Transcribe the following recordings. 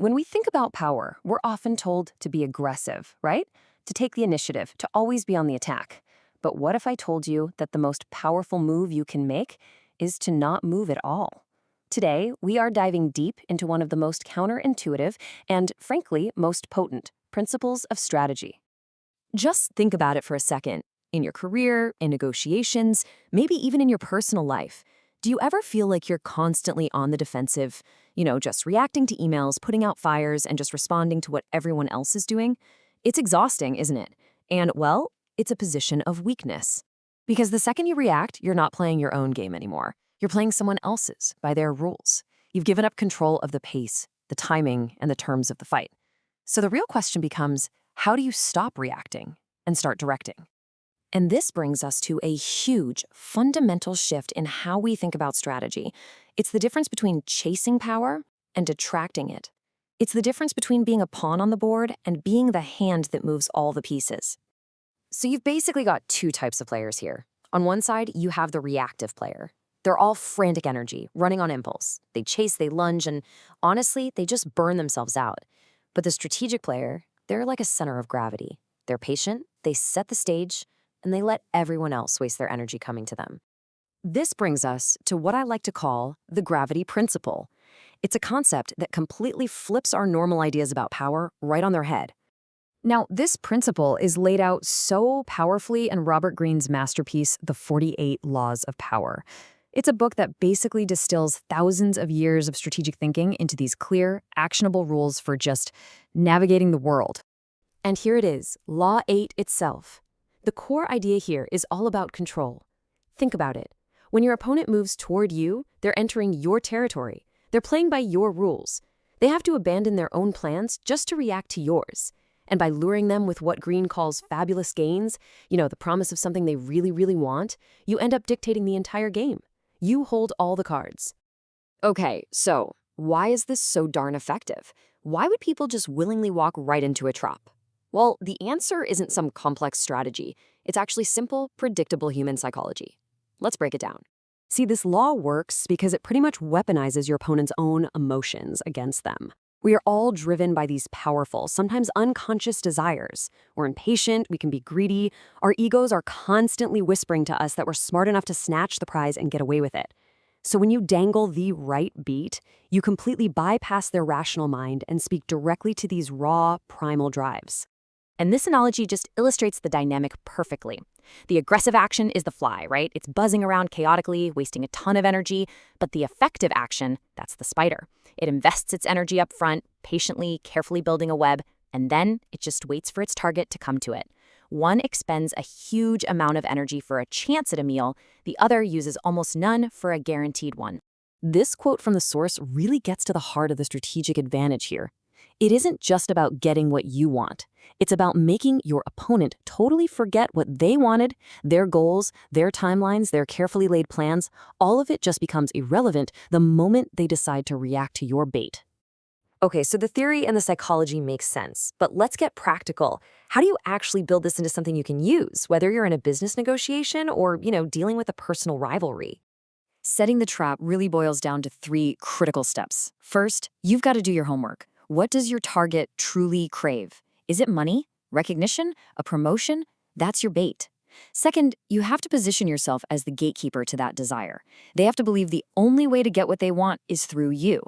When we think about power, we're often told to be aggressive, right? To take the initiative, to always be on the attack. But what if I told you that the most powerful move you can make is to not move at all? Today, we are diving deep into one of the most counterintuitive and, frankly, most potent principles of strategy. Just think about it for a second. In your career, in negotiations, maybe even in your personal life, do you ever feel like you're constantly on the defensive? Just reacting to emails, putting out fires, and just responding to what everyone else is doing? It's exhausting, isn't it? And, well, it's a position of weakness. Because the second you react, you're not playing your own game anymore. You're playing someone else's, by their rules. You've given up control of the pace, the timing, and the terms of the fight. So the real question becomes, how do you stop reacting and start directing? And this brings us to a huge, fundamental shift in how we think about strategy. It's the difference between chasing power and attracting it. It's the difference between being a pawn on the board and being the hand that moves all the pieces. So you've basically got two types of players here. On one side, you have the reactive player. They're all frantic energy, running on impulse. They chase, they lunge, and honestly, they just burn themselves out. But the strategic player, they're like a center of gravity. They're patient, they set the stage, and they let everyone else waste their energy coming to them. This brings us to what I like to call the gravity principle. It's a concept that completely flips our normal ideas about power right on their head. Now, this principle is laid out so powerfully in Robert Greene's masterpiece, The 48 Laws of Power. It's a book that basically distills thousands of years of strategic thinking into these clear, actionable rules for just navigating the world. And here it is, Law 8 itself. The core idea here is all about control. Think about it. When your opponent moves toward you, they're entering your territory. They're playing by your rules. They have to abandon their own plans just to react to yours. And by luring them with what Greene calls fabulous gains, the promise of something they really, really want, you end up dictating the entire game. You hold all the cards. Okay, so why is this so darn effective? Why would people just willingly walk right into a trap? Well, the answer isn't some complex strategy. It's actually simple, predictable human psychology. Let's break it down. See, this law works because it pretty much weaponizes your opponent's own emotions against them. We are all driven by these powerful, sometimes unconscious desires. We're impatient, we can be greedy. Our egos are constantly whispering to us that we're smart enough to snatch the prize and get away with it. So when you dangle the right beat, you completely bypass their rational mind and speak directly to these raw, primal drives. And this analogy just illustrates the dynamic perfectly. The aggressive action is the fly, right? It's buzzing around chaotically, wasting a ton of energy. But the effective action, that's the spider. It invests its energy up front, patiently, carefully building a web, and then it just waits for its target to come to it. One expends a huge amount of energy for a chance at a meal. The other uses almost none for a guaranteed one. This quote from the source really gets to the heart of the strategic advantage here. It isn't just about getting what you want. It's about making your opponent totally forget what they wanted, their goals, their timelines, their carefully laid plans. All of it just becomes irrelevant the moment they decide to react to your bait. Okay, so the theory and the psychology makes sense, but let's get practical. How do you actually build this into something you can use, whether you're in a business negotiation or, dealing with a personal rivalry? Setting the trap really boils down to 3 critical steps. First, you've got to do your homework. What does your target truly crave? Is it money, recognition, a promotion? That's your bait. Second, you have to position yourself as the gatekeeper to that desire. They have to believe the only way to get what they want is through you.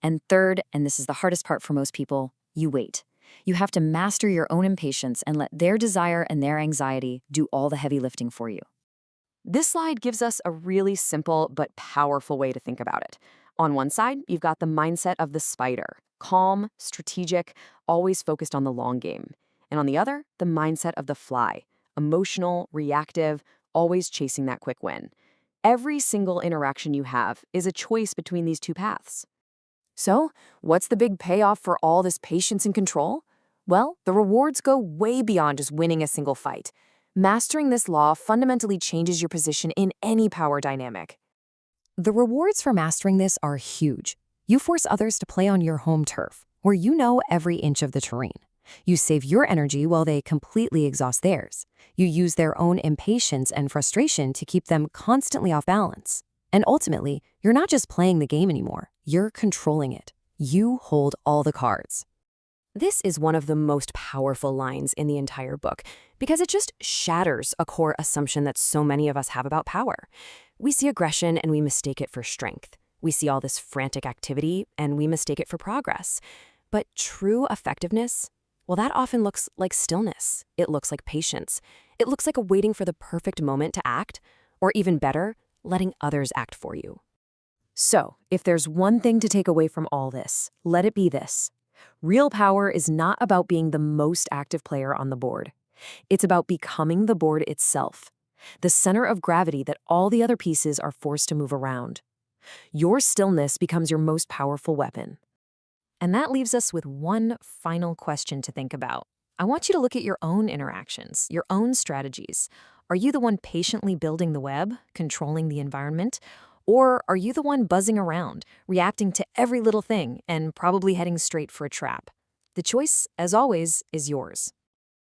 And third, and this is the hardest part for most people, you wait. You have to master your own impatience and let their desire and their anxiety do all the heavy lifting for you. This slide gives us a really simple but powerful way to think about it. On one side, you've got the mindset of the spider. Calm, strategic, always focused on the long game. And on the other, the mindset of the fly. Emotional, reactive, always chasing that quick win. Every single interaction you have is a choice between these two paths. So, what's the big payoff for all this patience and control? Well, the rewards go way beyond just winning a single fight. Mastering this law fundamentally changes your position in any power dynamic. The rewards for mastering this are huge. You force others to play on your home turf, where you know every inch of the terrain. You save your energy while they completely exhaust theirs. You use their own impatience and frustration to keep them constantly off balance. And ultimately, you're not just playing the game anymore, you're controlling it. You hold all the cards. This is one of the most powerful lines in the entire book because it just shatters a core assumption that so many of us have about power. We see aggression and we mistake it for strength. We see all this frantic activity and we mistake it for progress. But true effectiveness, well, that often looks like stillness. It looks like patience. It looks like waiting for the perfect moment to act, or even better, letting others act for you. So, if there's one thing to take away from all this, let it be this. Real power is not about being the most active player on the board. It's about becoming the board itself, the center of gravity that all the other pieces are forced to move around. Your stillness becomes your most powerful weapon. And that leaves us with one final question to think about. I want you to look at your own interactions, your own strategies. Are you the one patiently building the web, controlling the environment? Or are you the one buzzing around, reacting to every little thing, and probably heading straight for a trap? The choice, as always, is yours.